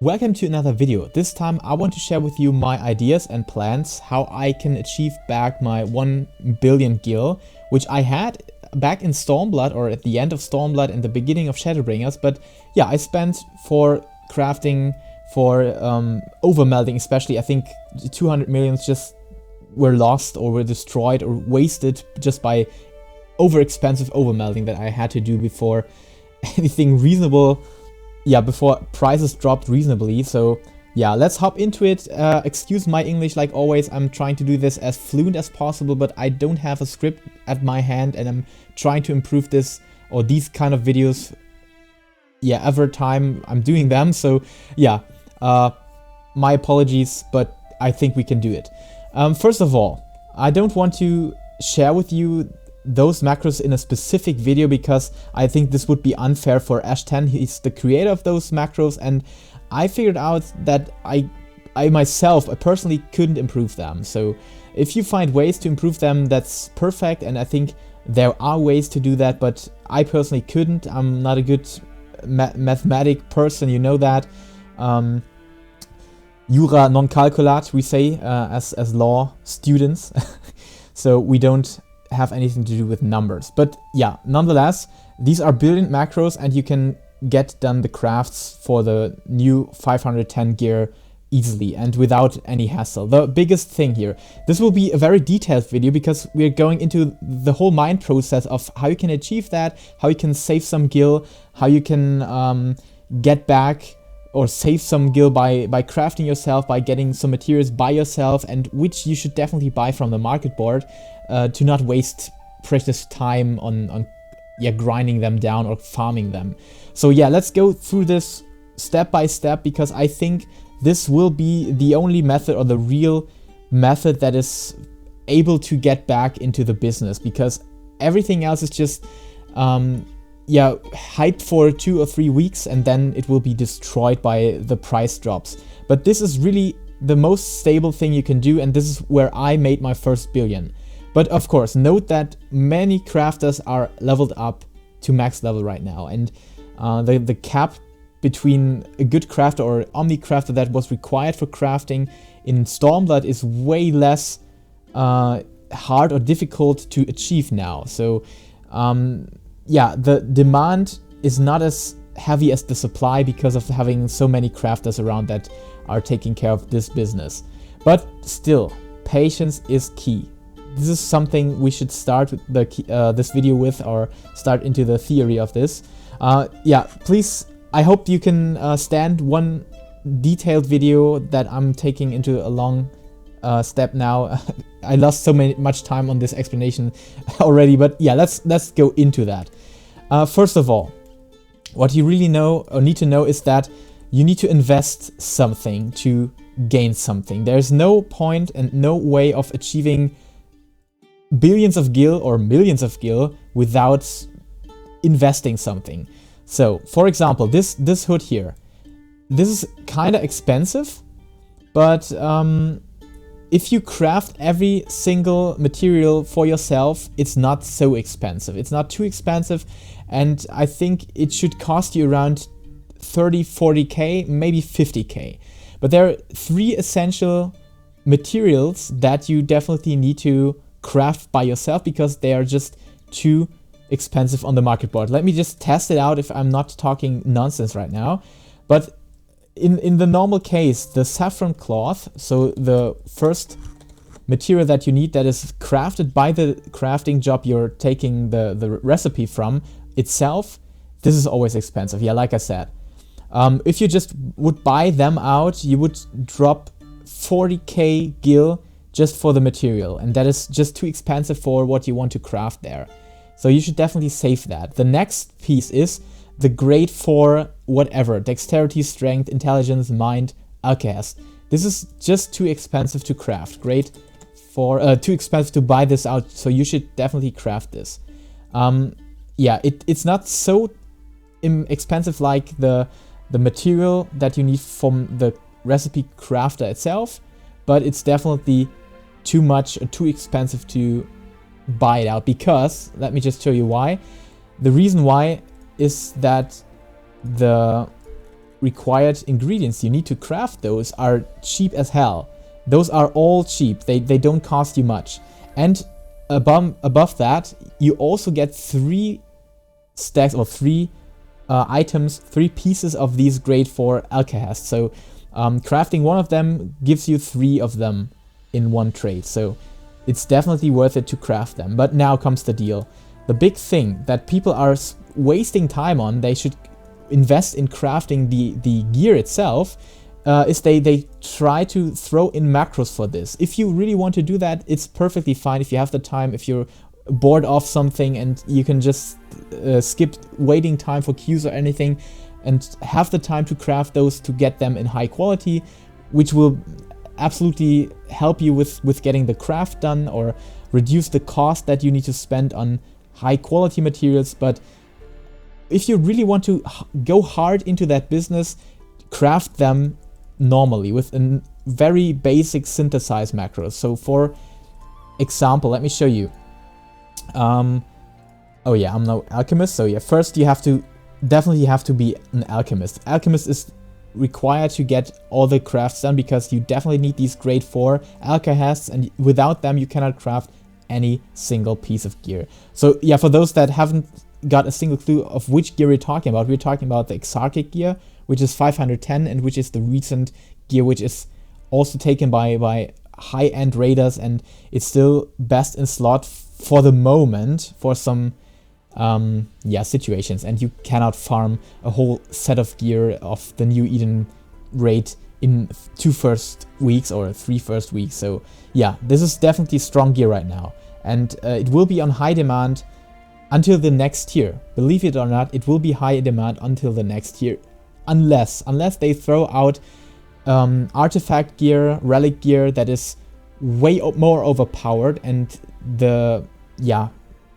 Welcome to another video. This time I want to share with you my ideas and plans how I can achieve back my 1 billion gil, which I had back in Stormblood, or at the end of Stormblood and the beginning of Shadowbringers. But yeah, I spent for crafting, for overmelding especially. I think 200 millions just were lost or were destroyed or wasted just by over-expensive overmelding that I had to do before anything reasonable. Yeah, before prices dropped reasonably. So yeah, let's hop into it. Excuse my English, like always. I'm trying to do this as fluent as possible, but I don't have a script at my hand, and I'm trying to improve this or these kind of videos, yeah, every time I'm doing them. So yeah, my apologies, but I think we can do it. First of all, I don't want to share with you those macros in a specific video because I think this would be unfair for Ash10. He's the creator of those macros, and I figured out that I myself personally couldn't improve them. So if you find ways to improve them, that's perfect, and I think there are ways to do that, but I personally couldn't. I'm not a good mathematic person, you know that. Jura non calculat, we say as law students. So we don't have anything to do with numbers. But yeah, nonetheless, these are brilliant macros, and you can get done the crafts for the new 510 gear easily and without any hassle. The biggest thing here, this will be a very detailed video because we're going into the whole mind process of how you can achieve that, how you can save some gil, how you can get back or save some gil by crafting yourself, by getting some materials by yourself, and which you should definitely buy from the market board to not waste precious time on grinding them down or farming them. So yeah, let's go through this step by step, because I think this will be the only method, or the real method, that is able to get back into the business, because everything else is just hyped for 2 or 3 weeks, and then it will be destroyed by the price drops. But this is really the most stable thing you can do, and this is where I made my first billion. But of course, note that many crafters are leveled up to max level right now, and the cap between a good crafter or omni crafter that was required for crafting in Stormblood is way less hard or difficult to achieve now. So yeah, the demand is not as heavy as the supply because of having so many crafters around that are taking care of this business. But still, patience is key. This is something we should start with this video with, or start into the theory of this. Yeah, please, I hope you can stand one detailed video that I'm taking into a long step now. I lost so much time on this explanation already, but yeah, let's go into that. First of all, what you really know or need to know is that you need to invest something to gain something. There's no point and no way of achieving billions of gil or millions of gil without investing something. So, for example, this hood here, this is kind of expensive, but if you craft every single material for yourself, it's not so expensive. It's not too expensive, and I think it should cost you around 30-40k, maybe 50k. But there are 3 essential materials that you definitely need to craft by yourself because they are just too expensive on the market board. Let me just test it out if I'm not talking nonsense right now. But in the normal case, the saffron cloth, so the first material that you need that is crafted by the crafting job you're taking the recipe from itself, this is always expensive. Yeah, like I said. If you just would buy them out, you would drop 40k gil just for the material, and that is just too expensive for what you want to craft there. So you should definitely save that. The next piece is the grade 4 whatever, dexterity, strength, intelligence, mind, alchemist. This is just too expensive to craft. Grade 4, too expensive to buy this out, so you should definitely craft this. Yeah, it's not so expensive like the material that you need from the recipe crafter itself, but it's definitely too much or too expensive to buy it out, because let me just show you why. The reason why is that the required ingredients you need to craft those are cheap as hell. Those are all cheap. They don't cost you much. And above that, you also get 3 stacks or 3 items, 3 pieces of these grade 4 alkahasts. So crafting one of them gives you 3 of them in one trade. So it's definitely worth it to craft them. But now comes the deal. The big thing that people are wasting time on, they should invest in crafting the gear itself, is they try to throw in macros for this. If you really want to do that, it's perfectly fine if you have the time, if you're bored of something and you can just skip waiting time for queues or anything and have the time to craft those to get them in high quality, which will absolutely help you with getting the craft done or reduce the cost that you need to spend on high quality materials. But if you really want to go hard into that business, craft them normally with a very basic synthesize macros. So for example, let me show you. Oh yeah, I'm no alchemist. So yeah, first you definitely have to be an alchemist. Alchemist is required to get all the crafts done because you definitely need these grade 4 alkahasts, and without them you cannot craft any single piece of gear. So yeah, for those that haven't got a single clue of which gear we're talking about the Exarchic gear, which is 510, and which is the recent gear which is also taken by high-end raiders, and it's still best in slot for the moment for some situations, and you cannot farm a whole set of gear of the New Eden raid in 2 first weeks or 3 first weeks. So yeah, this is definitely strong gear right now, and it will be on high demand until the next tier. Believe it or not, it will be high demand until the next tier, unless they throw out artifact gear, relic gear that is way more overpowered, and the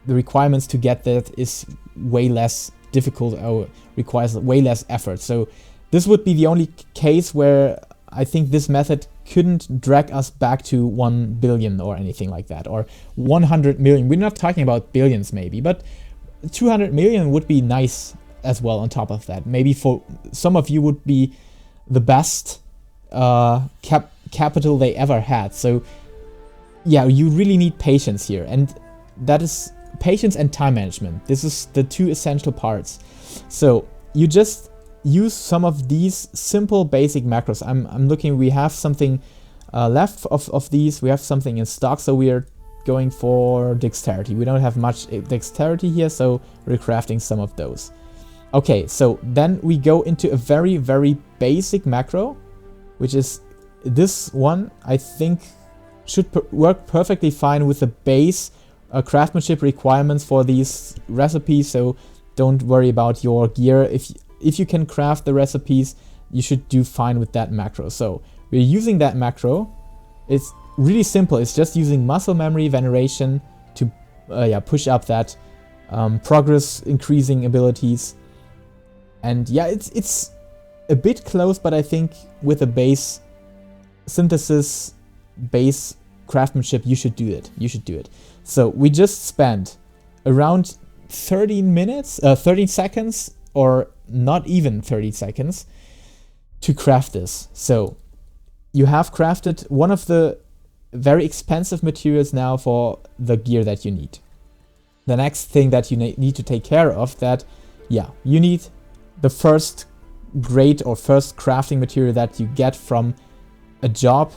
requirements to get that is way less difficult or requires way less effort. So this would be the only case where I think this method couldn't drag us back to 1 billion or anything like that, or 100 million. We're not talking about billions maybe, but 200 million would be nice as well on top of that. Maybe for some of you would be the best capital they ever had. So yeah, you really need patience here, and that is patience and time management. This is the 2 essential parts. So you just use some of these simple basic macros. I'm looking, we have something left of these. We have something in stock, so we are going for dexterity. We don't have much dexterity here, so we're crafting some of those. Okay, so then we go into a very, very basic macro, which is this one. I think should work perfectly fine with the base craftsmanship requirements for these recipes, so don't worry about your gear. If you can craft the recipes, you should do fine with that macro. So we're using that macro. It's really simple. It's just using muscle memory veneration to push up that progress increasing abilities. And yeah, it's a bit close, but I think with a base synthesis, base craftsmanship, you should do it. So we just spent around 13 seconds, or not even 30 seconds, to craft this. So you have crafted one of the very expensive materials now for the gear that you need. The next thing that you need to take care of, that you need the first grade or first crafting material that you get from a job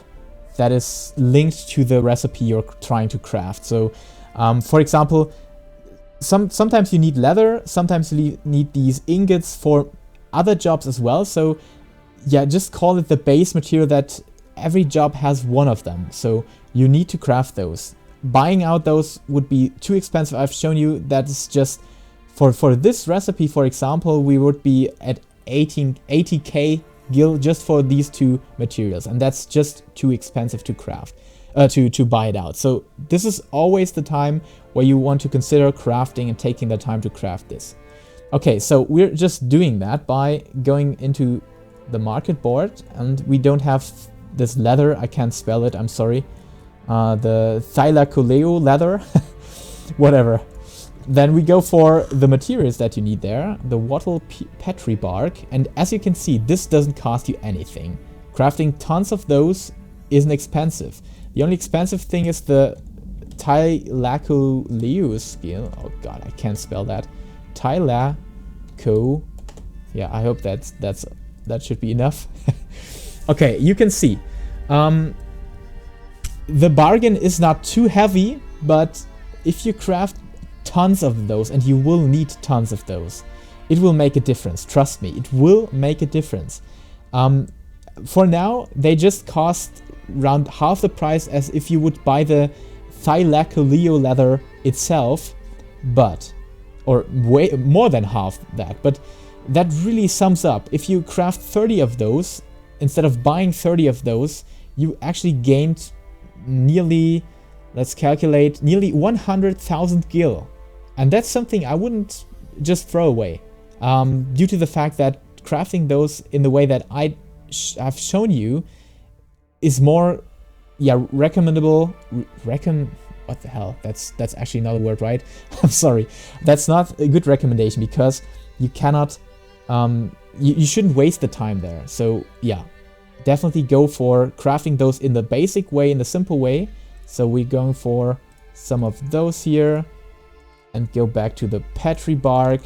that is linked to the recipe you're trying to craft. So for example, sometimes you need leather, sometimes you need these ingots for other jobs as well. So yeah, just call it the base material that every job has one of them. So you need to craft those. Buying out those would be too expensive. I've shown you that is just for this recipe, for example, we would be at 80k gil just for these 2 materials, and that's just too expensive to craft, to buy it out. So this is always the time where you want to consider crafting and taking the time to craft this. Okay, so we're just doing that by going into the market board, and we don't have this leather. I can't spell it, I'm sorry. The thylacoleo leather, whatever. Then we go for the materials that you need there, the wattle petri bark, and as you can see, this doesn't cost you anything. Crafting tons of those isn't expensive. The only expensive thing is the Tylacoleo skill. Oh god, I can't spell that. Tylaco. Yeah, I hope that should be enough. Okay, you can see. The bargain is not too heavy, but if you craft tons of those, and you will need tons of those, it will make a difference. Trust me, it will make a difference. For now, they just cost around half the price as if you would buy the Thylacoleo leather itself, or way more than half that. But that really sums up. If you craft 30 of those, instead of buying 30 of those, you actually gained nearly, let's calculate, nearly 100,000 gil. And that's something I wouldn't just throw away, due to the fact that crafting those in the way that I've shown you is more, recommendable. What the hell? That's actually not a word, right? I'm sorry. That's not a good recommendation because you cannot, you shouldn't waste the time there. So yeah, definitely go for crafting those in the basic way, in the simple way. So we're going for some of those here and go back to the petri bark.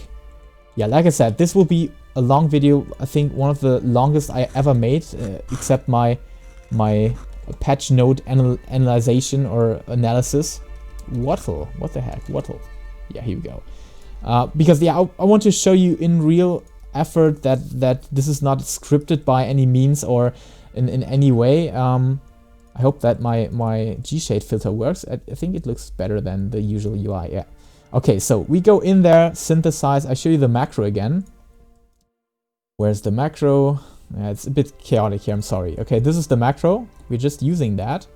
Yeah, like I said, this will be a long video. I think one of the longest I ever made, except my patch note analyzation or analysis. Wattle, what the heck, wattle. Yeah, here we go. Because yeah, I want to show you in real effort that this is not scripted by any means or in any way. I hope that my G-shade filter works. I think it looks better than the usual UI, yeah. Okay, so we go in there, synthesize. I show you the macro again. Where's the macro? It's a bit chaotic here, I'm sorry. Okay, this is the macro. We're just using that.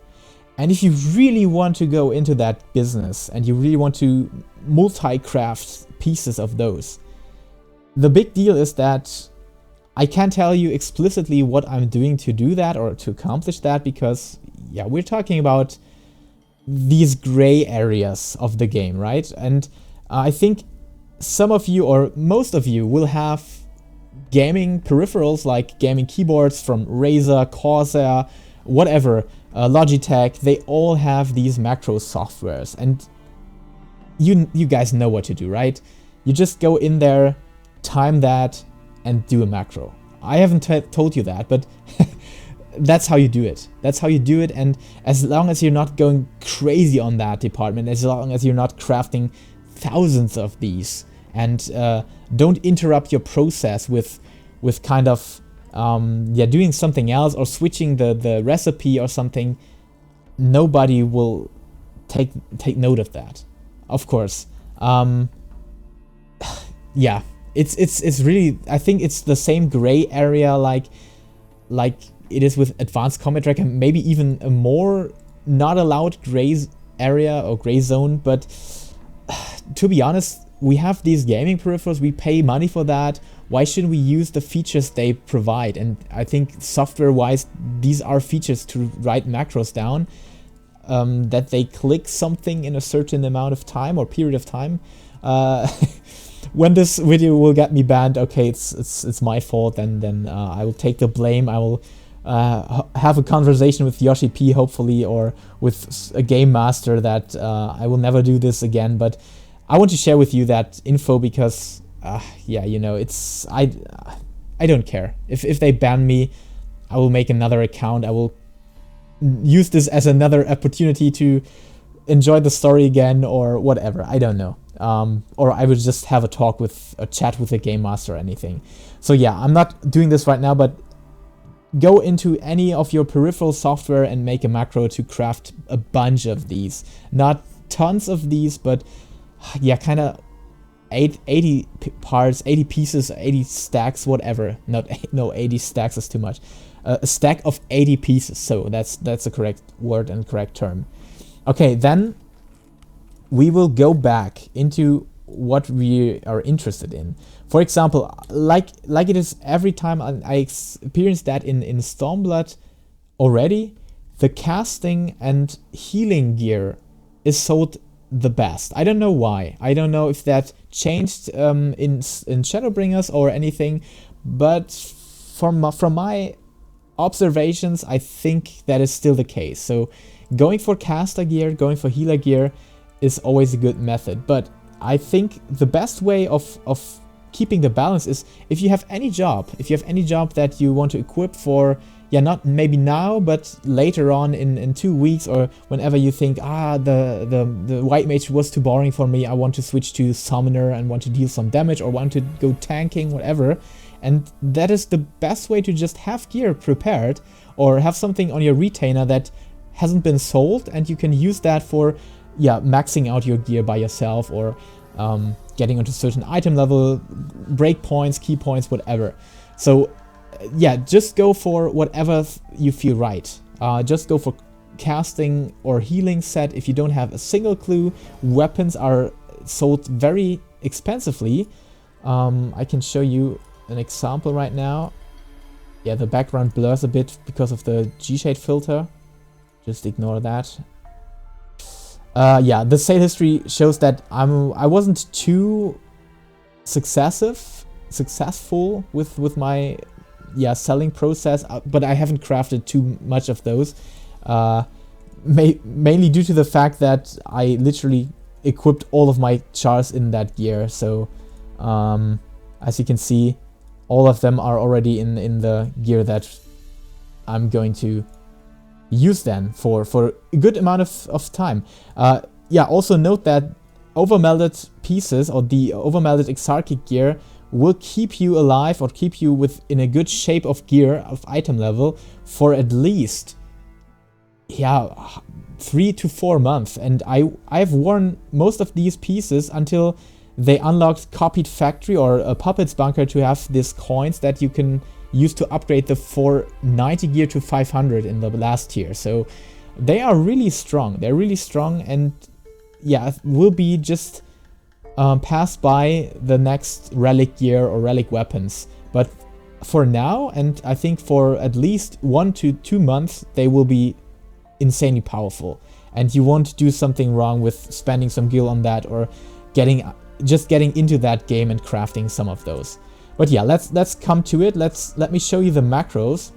And if you really want to go into that business and you really want to multi-craft pieces of those, the big deal is that I can't tell you explicitly what I'm doing to do that or to accomplish that because, yeah, we're talking about these gray areas of the game, right? And I think some of you or most of you will have gaming peripherals like gaming keyboards from Razer, Corsair, whatever, Logitech. They all have these macro softwares, and you guys know what to do, right? You just go in there, time that, and do a macro. I haven't told you that, but that's how you do it. That's how you do it, and as long as you're not going crazy on that department, as long as you're not crafting thousands of these, and don't interrupt your process with kind of doing something else or switching the recipe or something, nobody will take note of that. Of course. Yeah, it's really, I think it's the same gray area like it is with Advanced Combat Tracker, maybe even a more not allowed gray area or gray zone. But to be honest, we have these gaming peripherals, we pay money for that. Why shouldn't we use the features they provide? And I think software-wise, these are features to write macros down, that they click something in a certain amount of time or period of time. When this video will get me banned, okay, it's my fault, and then I will take the blame. I will have a conversation with Yoshi P, hopefully, or with a game master that I will never do this again. But I want to share with you that info because, yeah, you know, it's I don't care if they ban me. I will make another account. I will use this as another opportunity to enjoy the story again or whatever. I don't know. Or I would just have a chat with a game master or anything. So yeah, I'm not doing this right now, but go into any of your peripheral software and make a macro to craft a bunch of these. Not tons of these, but yeah, kind of 80 parts, 80 pieces, 80 stacks, whatever. No, 80 stacks is too much. A stack of 80 pieces. So that's the correct word and correct term. Okay, then we will go back into what we are interested in. For example, like it is every time I experienced that in Stormblood already, the casting and healing gear is sold the best. I don't know why. I don't know if that changed in Shadowbringers or anything, but from my observations, I think that is still the case. So going for caster gear, going for healer gear is always a good method. But I think the best way of keeping the balance is if you have any job, that you want to equip for, yeah, not maybe now, but later on in 2 weeks, or whenever you think, the white mage was too boring for me, I want to switch to summoner and want to deal some damage, or want to go tanking, whatever. And that is the best way to just have gear prepared, or have something on your retainer that hasn't been sold, and you can use that for, yeah, maxing out your gear by yourself, or getting onto certain item level, breakpoints, key points, whatever. So yeah, just go for whatever you feel right. Just go for casting or healing set if you don't have a single clue. Weapons are sold very expensively. I can show you an example right now. Yeah, the background blurs a bit because of the G-shade filter. Just ignore that. Yeah, the sale history shows that I wasn't too successful with my selling process, but I haven't crafted too much of those. Mainly due to the fact that I literally equipped all of my chars in that gear. So as you can see, all of them are already in the gear that I'm going to use then for a good amount of time. Yeah, also note that overmelded pieces, or the overmelded Exarchic gear, will keep you alive or keep you in a good shape of gear, of item level, for at least 3 to 4 months. And I've worn most of these pieces until they unlocked Copied Factory or a Puppets Bunker to have these coins that you can use to upgrade the 490 gear to 500 in the last tier. So they are really strong. They're really strong, and yeah, will be just passed by the next relic gear or relic weapons. But for now, and I think for at least 1 to 2 months, they will be insanely powerful. And you won't do something wrong with spending some gil on that, or just getting into that game and crafting some of those. But yeah, let's come to it. Let me show you the macros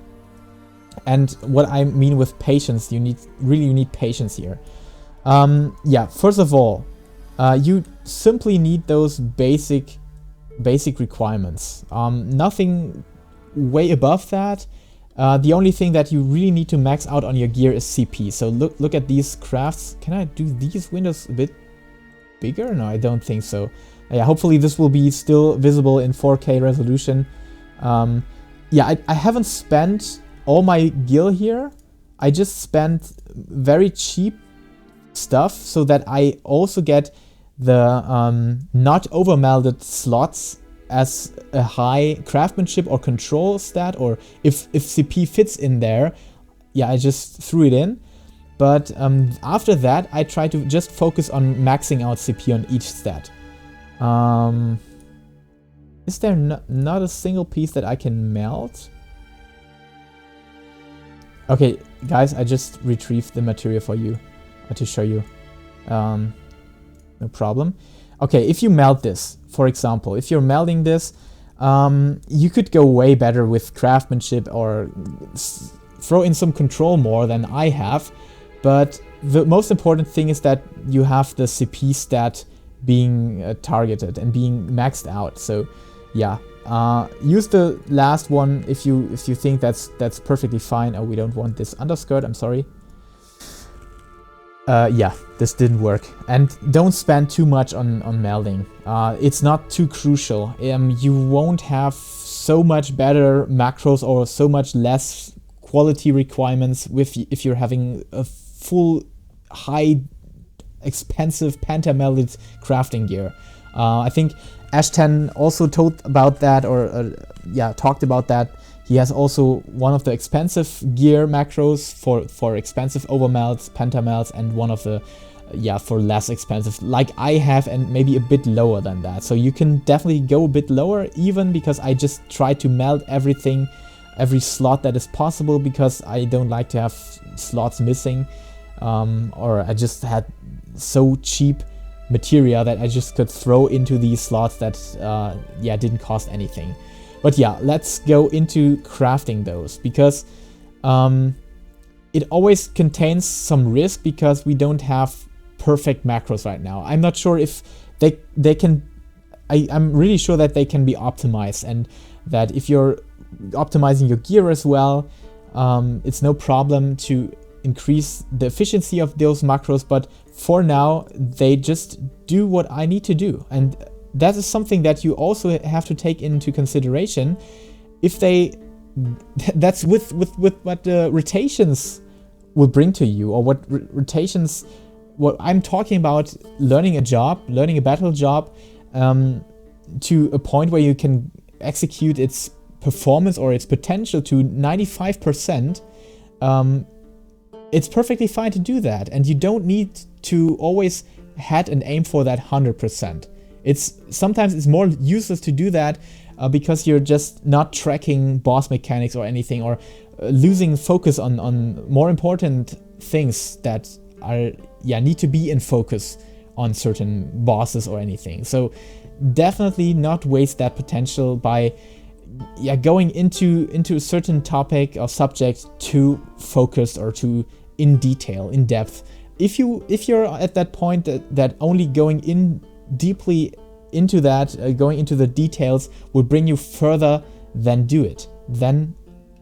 and what I mean with patience. You need patience here. Yeah, first of all, you simply need those basic requirements. Nothing way above that. The only thing that you really need to max out on your gear is CP. So look at these crafts. Can I do these windows a bit bigger? No, I don't think so. Yeah, hopefully this will be still visible in 4K resolution. Yeah, I haven't spent all my gil here. I just spent very cheap stuff so that I also get the not overmelded slots as a high craftsmanship or control stat, or if CP fits in there, yeah, I just threw it in. But after that, I try to just focus on maxing out CP on each stat. Is there not a single piece that I can melt? Okay, guys, I just retrieved the material for you to show you. No problem. Okay, if you melt this, for example, if you're melting this, you could go way better with craftsmanship or throw in some control more than I have. But the most important thing is that you have the CP stat being targeted and being maxed out. So yeah, use the last one if you think that's perfectly fine. Oh, we don't want this underskirt, I'm sorry. Yeah, this didn't work. And don't spend too much on melding. It's not too crucial. You won't have so much better macros or so much less quality requirements if you're having a full high expensive pentamelded crafting gear. I think Ashton also told about that, or yeah, talked about that. He has also one of the expensive gear macros for expensive overmelds, pentamelds, and one of the for less expensive, like I have, and maybe a bit lower than that. So you can definitely go a bit lower, even because I just try to meld everything, every slot that is possible, because I don't like to have slots missing. or I just had so cheap materia that I just could throw into these slots that didn't cost anything. But yeah, let's go into crafting those, because it always contains some risk because we don't have perfect macros right now. I'm not sure if they can. I'm really sure that they can be optimized, and that if you're optimizing your gear as well, it's no problem to increase the efficiency of those macros. But for now, they just do what I need to do, and that is something that you also have to take into consideration. If that's with what the rotations will bring to you, or what rotations. What I'm talking about, learning a battle job, to a point where you can execute its performance or its potential to 95%. It's perfectly fine to do that, and you don't need to always head and aim for that 100%. Sometimes it's more useless to do that because you're just not tracking boss mechanics or anything, or losing focus on more important things that need to be in focus on certain bosses or anything. So definitely not waste that potential by going into a certain topic or subject too focused or too in detail, in depth. If you're at that point that only going in deeply into that, going into the details will bring you further, then do it. Then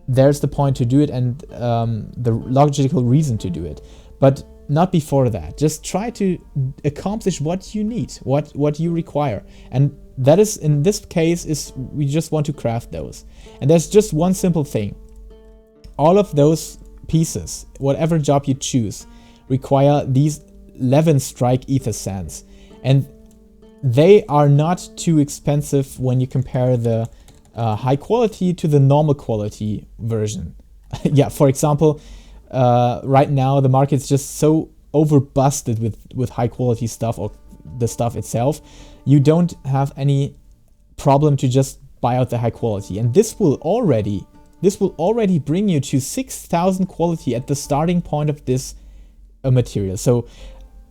there's the point to do it, and the logical reason to do it. But not before that. Just try to accomplish what you need, what you require. And that is, in this case, is we just want to craft those. And there's just one simple thing. All of those pieces, whatever job you choose, require these 11 strike ether sands. And they are not too expensive when you compare the high quality to the normal quality version. For example, right now the market's just so overbusted with high quality stuff, or the stuff itself. You don't have any problem to just buy out the high quality, and this will already bring you to 6,000 quality at the starting point of this material. So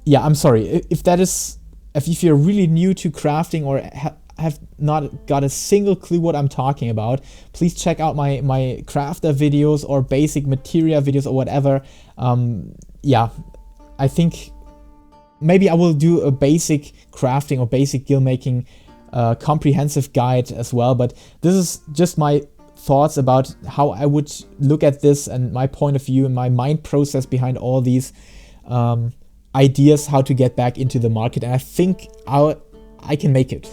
I'm sorry if you're really new to crafting or have not got a single clue what I'm talking about, please check out my crafter videos or basic materia videos or whatever. I think maybe I will do a basic crafting or basic Gil-Making comprehensive guide as well, but this is just my thoughts about how I would look at this, and my point of view and my mind process behind all these ideas how to get back into the market. And I think I can make it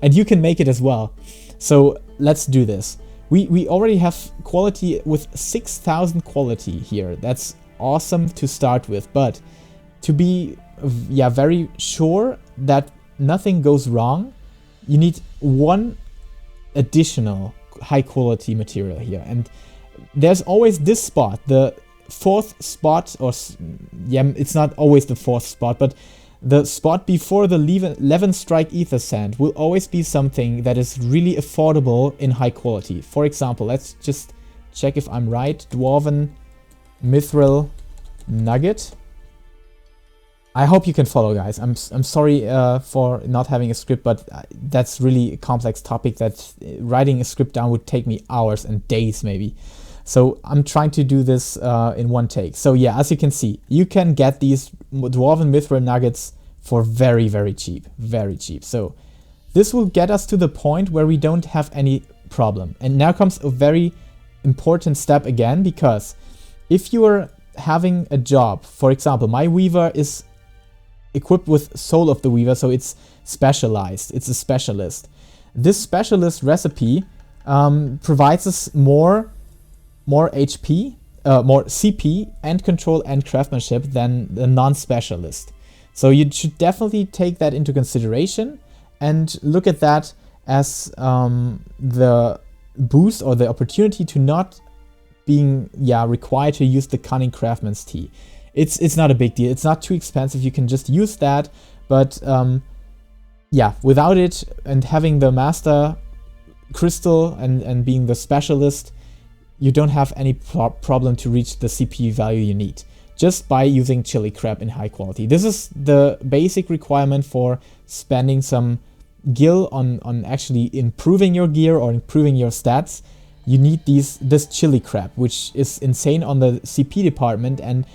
and you can make it as well. So let's do this. We already have quality with 6,000 quality here. That's awesome to start with, but to be very sure that nothing goes wrong, you need one additional high quality material here. And there's always this spot, the fourth spot, or it's not always the fourth spot, but the spot before the 11 strike ether sand will always be something that is really affordable in high quality. For example, let's just check if I'm right. Dwarven Mithril Nugget. I hope you can follow, guys. I'm sorry for not having a script, but that's really a complex topic that writing a script down would take me hours and days maybe. So I'm trying to do this in one take. So as you can see, you can get these Dwarven Mithril Nuggets for very, very cheap. Very cheap. So this will get us to the point where we don't have any problem. And now comes a very important step again, because if you are having a job, for example, my Weaver is equipped with Soul of the Weaver, so it's specialized. It's a specialist. This specialist recipe provides us more HP, more CP and control and craftsmanship than the non-specialist. So you should definitely take that into consideration and look at that as the boost or the opportunity to not being required to use the Cunning Craftsman's Tea. It's not a big deal. It's not too expensive. You can just use that, but without it and having the Master Crystal and being the specialist, you don't have any problem to reach the CP value you need. just by using chili crab in high quality. This is the basic requirement for spending some gil on actually improving your gear or improving your stats. You need this chili crab, which is insane on the CP department, and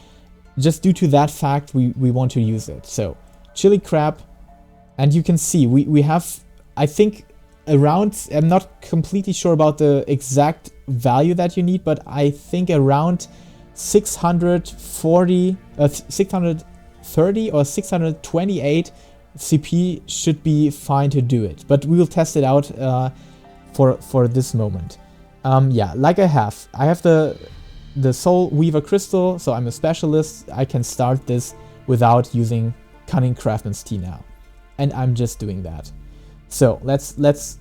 just due to that fact we want to use it. So chili crab, and you can see we have, I think, around, I'm not completely sure about the exact value that you need, but I think around 630 or 628 CP should be fine to do it, but we will test it out for this moment. Yeah, like I have the Soul Weaver Crystal, so I'm a specialist. I can start this without using Cunning Craftsman's Tea now, and I'm just doing that. So let's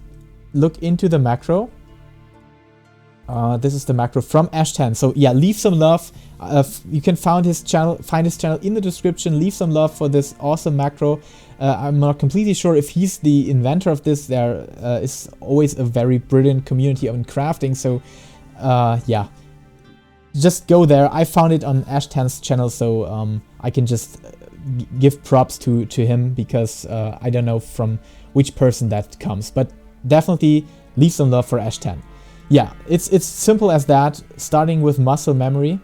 look into the macro. This is the macro from Ash10. So yeah, leave some love. You can find his channel in the description. Leave some love for this awesome macro. I'm not completely sure if he's the inventor of this. There is always a very brilliant community on crafting. So yeah, just go there. I found it on Ash10's channel, so I can just give props to him, because I don't know from which person that comes, but definitely leave some love for Ash10. Yeah, it's simple as that, starting with muscle memory,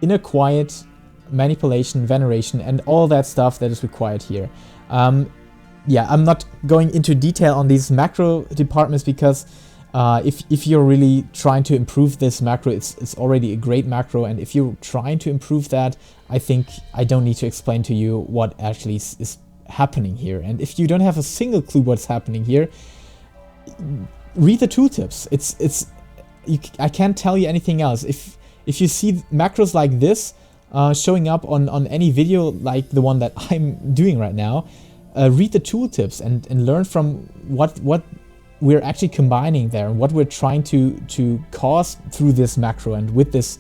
inner quiet, manipulation, veneration, and all that stuff that is required here. Yeah, I'm not going into detail on these macro departments, because if you're really trying to improve this macro, it's already a great macro, and if you're trying to improve that, I think I don't need to explain to you what actually is happening here. And if you don't have a single clue what's happening here, read the tooltips. I can't tell you anything else. If you see macros like this showing up on any video like the one that I'm doing right now, read the tooltips and learn from what we're actually combining there and what we're trying to cause through this macro and with the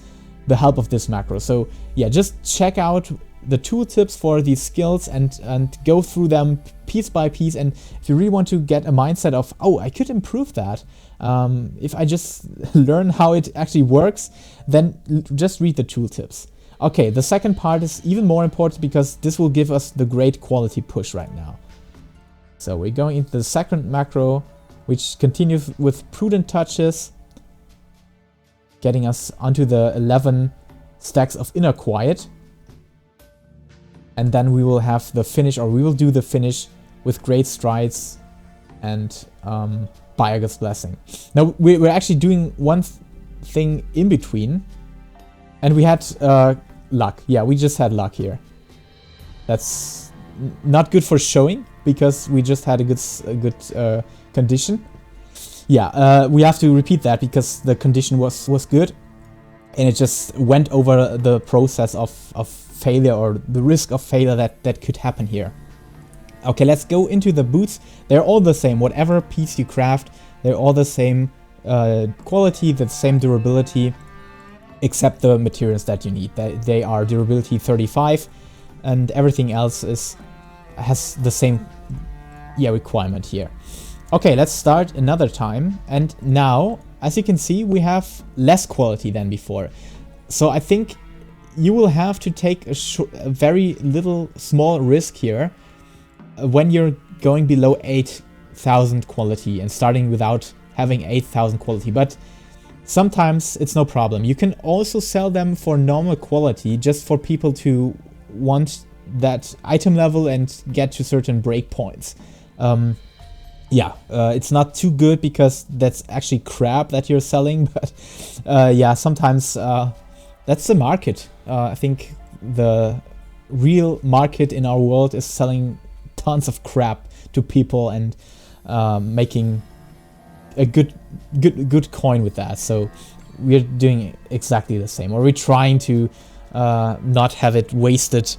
help of this macro. So yeah, just check out the tooltips for these skills and go through them piece by piece. And if you really want to get a mindset of, oh, I could improve that if I just learn how it actually works, then just read the tooltips. Okay, the second part is even more important, because this will give us the great quality push right now. So we're going into the second macro, which continues with prudent touches, getting us onto the 11 stacks of inner quiet. And then we will have the finish, or we will do the finish with great strides and Biagas Blessing. Now we're actually doing one thing in between, and we had luck. Yeah, we just had luck here. That's not good for showing, because we just had a good condition. Yeah, we have to repeat that, because the condition was good, and it just went over the process of failure, or the risk of failure that could happen here. Okay, let's go into the boots. They're all the same. Whatever piece you craft, they're all the same quality, the same durability, except the materials that you need. They are durability 35, and everything else has the same requirement here. Okay, let's start another time. And now, as you can see, we have less quality than before. So I think you will have to take a very small risk here when you're going below 8,000 quality and starting without having 8,000 quality. But sometimes it's no problem. You can also sell them for normal quality, just for people to want that item level and get to certain breakpoints. Yeah, it's not too good, because that's actually crap that you're selling, but yeah, sometimes that's the market. I think the real market in our world is selling tons of crap to people and making a good coin with that. So we're doing exactly the same, or we're trying to not have it wasted,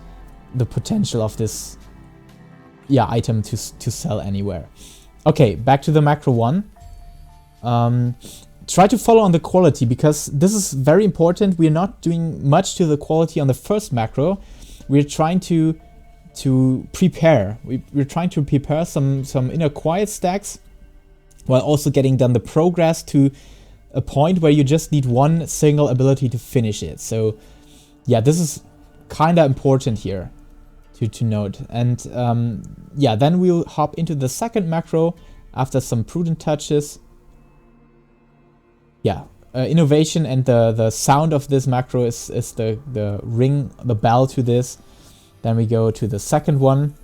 the potential of this item to sell anywhere. Okay, back to the macro one. Try to follow on the quality, because this is very important. We're not doing much to the quality on the first macro. We're trying to prepare. We're trying to prepare some inner quiet stacks, while also getting done the progress to a point where you just need one single ability to finish it. So yeah, this is kind of important here to note. And yeah, then we'll hop into the second macro after some prudent touches. Yeah, innovation, and the sound of this macro is the ring, the bell to this. Then we go to the second one,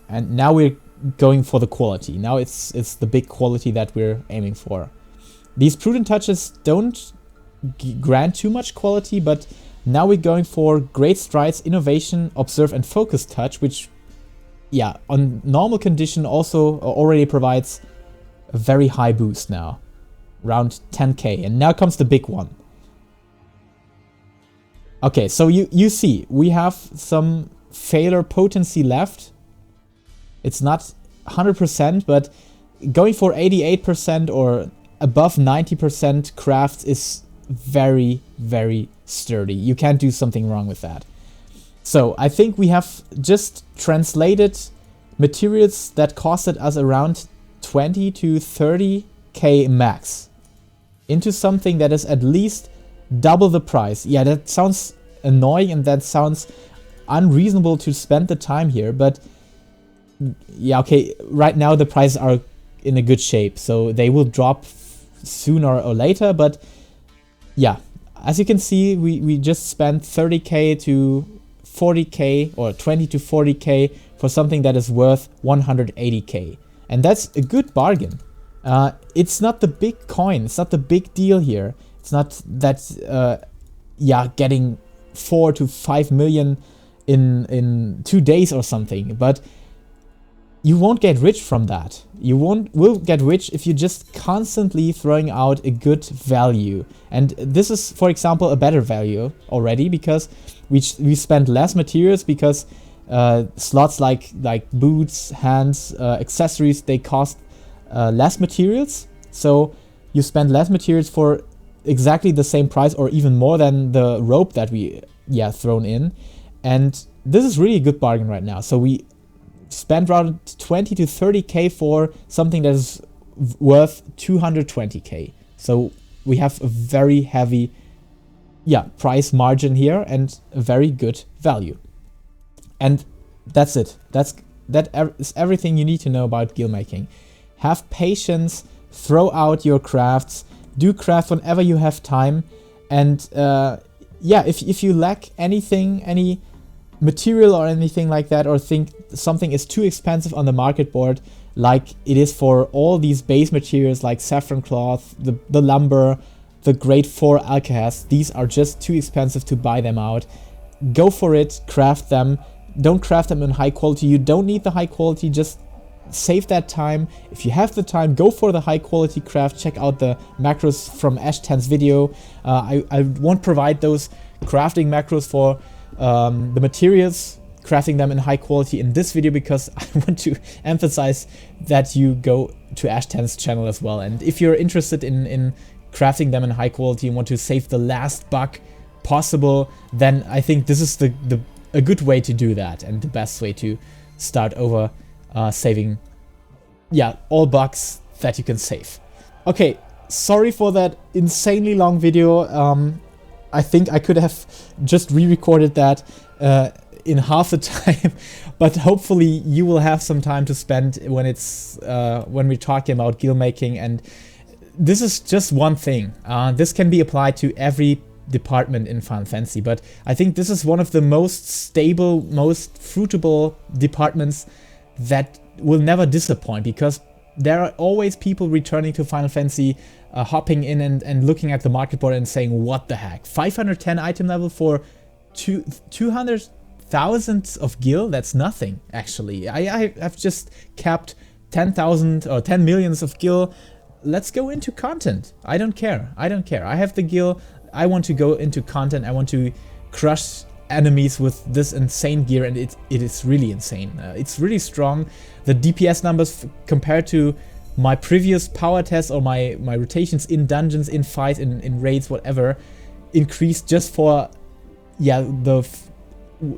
and now we're going for the quality. Now it's the big quality that we're aiming for. These prudent touches don't grant too much quality, but now we're going for great strides, innovation, observe, and focus touch, which, yeah, on normal condition also already provides a very high boost now, around 10k. And now comes the big one. Okay, so you see, we have some failure potency left. It's not 100%, but going for 88% or above 90% crafts is very, very sturdy. You can't do something wrong with that. So I think we have just translated materials that costed us around 20 to 30k max into something that is at least double the price. Yeah, that sounds annoying and that sounds unreasonable to spend the time here, but yeah, okay, right now the prices are in a good shape, so they will drop sooner or later, but yeah, as you can see, we just spent 30k to 40k or 20 to 40k for something that is worth 180k, and that's a good bargain. It's not the big coin, it's not the big deal here. It's not that yeah, getting 4 to 5 million in 2 days or something, but you won't get rich from that. You will get rich if you're just constantly throwing out a good value. And this is, for example, a better value already, because we spend less materials, because slots like boots, hands, accessories, they cost less materials. So you spend less materials for exactly the same price or even more than the rope that we thrown in. And this is really a good bargain right now. So we spend around 20 to 30k for something that is worth 220k. So we have a very heavy price margin here and a very good value. And that's it. That is everything you need to know about Gil-Making. Have patience, throw out your crafts, do craft whenever you have time, and if you lack anything, any material or anything like that, or think something is too expensive on the market board, like it is for all these base materials like saffron cloth, the lumber, the grade 4 alkahest, these are just too expensive to buy them out. Go for it, craft them. Don't craft them in high quality. You don't need the high quality, just save that time. If you have the time, go for the high quality craft. Check out the macros from Ash10's video. I won't provide those crafting macros for the materials, crafting them in high quality in this video, because I want to emphasize that you go to Ash10's channel as well. And if you're interested in crafting them in high quality and want to save the last buck possible, then I think this is a good way to do that, and the best way to start over saving all bucks that you can save. Okay, sorry for that insanely long video. I think I could have just re-recorded that in half the time, but hopefully you will have some time to spend when we're talking about Gil-Making. And this is just one thing. This can be applied to every department in Final Fantasy, but I think this is one of the most stable, most fruitable departments that will never disappoint, because there are always people returning to Final Fantasy, hopping in and looking at the market board and saying, what the heck, 510 item level for 200,000 of gil? That's nothing, actually. I've just capped 10,000 or 10 millions of gil. Let's go into content. I don't care. I have the gil. I want to go into content. I want to crush enemies with this insane gear, and it is really insane. It's really strong. The DPS numbers compared to my previous power tests or my rotations in dungeons, in fights, in raids, whatever, increased just for the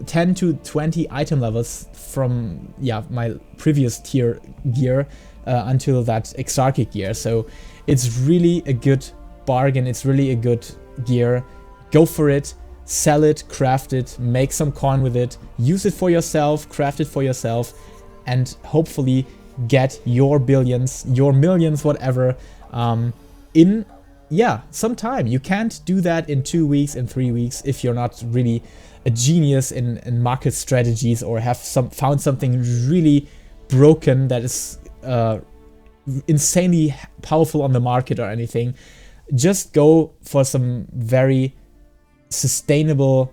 10 to 20 item levels from my previous tier gear until that Exarchic gear. So it's really a good bargain. It's really a good gear. Go for it. sell it, craft it, make some coin with it, use it for yourself, craft it for yourself, and hopefully get your billions, your millions, whatever, in some time. You can't do that in 2 weeks, in 3 weeks, if you're not really a genius in market strategies or have found something really broken that is insanely powerful on the market or anything. Just go for some very sustainable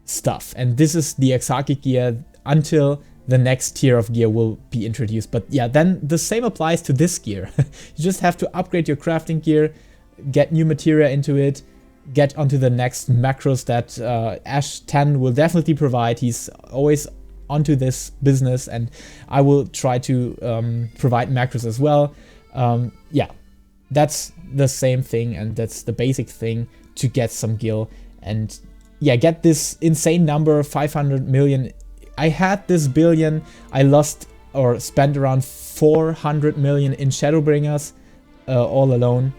stuff, and this is the Exarchic gear until the next tier of gear will be introduced. But yeah, then the same applies to this gear. You just have to upgrade your crafting gear, get new materia into it, get onto the next macros that Ash 10 will definitely provide. He's always onto this business, and I will try to provide macros as well. Yeah, that's the same thing, and that's the basic thing to get some gil. And yeah, get this insane number, 500 million. I had this billion, I lost or spent around 400 million in Shadowbringers all alone.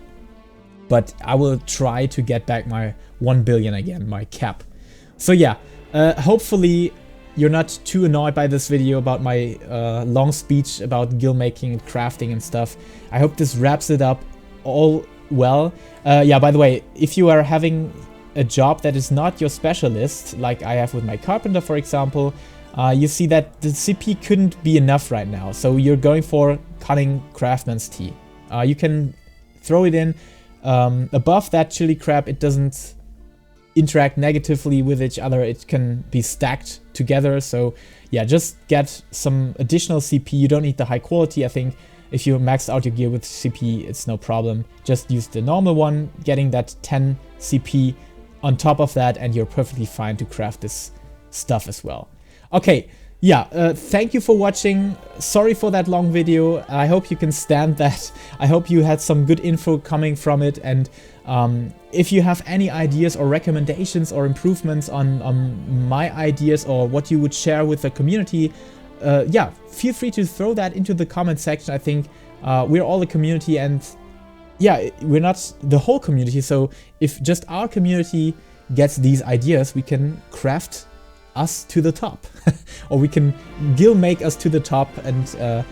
But I will try to get back my 1 billion again, my cap. So yeah, hopefully you're not too annoyed by this video about my long speech about Gil-Making and crafting and stuff. I hope this wraps it up all well. Yeah, by the way, if you are having a job that is not your specialist, like I have with my carpenter, for example, you see that the CP couldn't be enough right now. So you're going for cutting craftsman's tea. You can throw it in. Above that chili crab, it doesn't interact negatively with each other. It can be stacked together. So yeah, just get some additional CP. You don't need the high quality. I think if you maxed out your gear with CP, it's no problem. Just use the normal one, getting that 10 CP on top of that, and you're perfectly fine to craft this stuff as well. Okay, yeah, thank you for watching. Sorry for that long video. I hope you can stand that. I hope you had some good info coming from it. And if you have any ideas or recommendations or improvements on my ideas or what you would share with the community, yeah, feel free to throw that into the comment section. I think we're all a community, and yeah, we're not the whole community. So if just our community gets these ideas, we can craft us to the top, or we can Gil-make us to the top and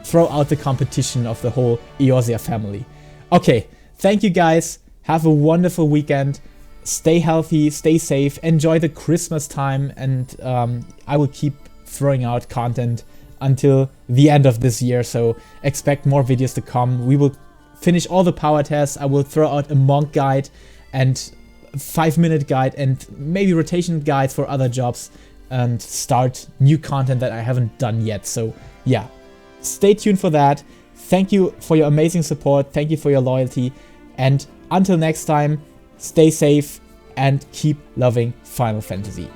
throw out the competition of the whole Eorzea family. Okay, thank you guys. Have a wonderful weekend. Stay healthy, stay safe, enjoy the Christmas time, and I will keep throwing out content until the end of this year. So expect more videos to come. We will finish all the power tests. I will throw out a monk guide and 5-minute guide and maybe rotation guides for other jobs, and start new content that I haven't done yet. So yeah, stay tuned for that. Thank you for your amazing support. Thank you for your loyalty. And until next time, stay safe and keep loving Final Fantasy.